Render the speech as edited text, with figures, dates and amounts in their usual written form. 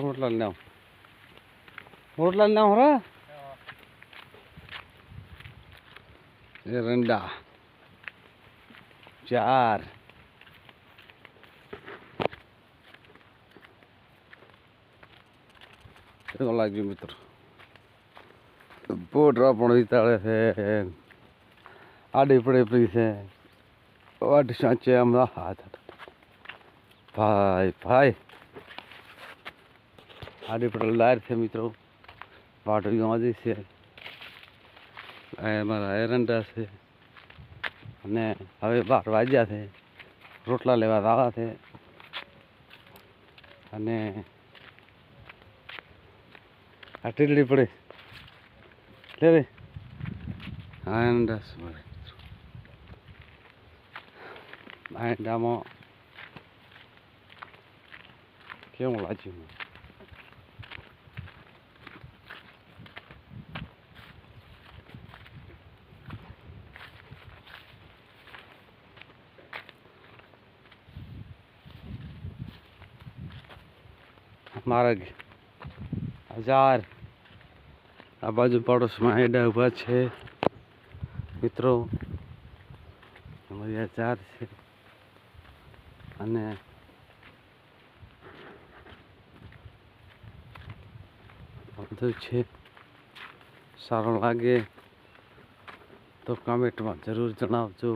રોટલા લાવ રોટલા લાવ હરા એરંડા 4 એવું લાગ્યું મિત્રો પોટરા પણ વિતાળે છે આડી પડે પડી છે વાટ સાચે હમણાં હાથ ભાઈ ભાઈ આડી પડે લાર છે મિત્રો વાટડીમાં જ છે અમારા એરંડા છે અને હવે 12 વાગ્યા છે રોટલા લેવા આવ્યા છે અને આ ટીલડી પડી લે રે એરંડા એરંડામાં કેવું લાગ્યું માર્ગ 1000 આ બાજુ પડોશમાં એડા ઊભા છે મિત્રો અમારી 1000 છે અને બધું છે સારું લાગે તો કમેન્ટમાં જરૂર જણાવજો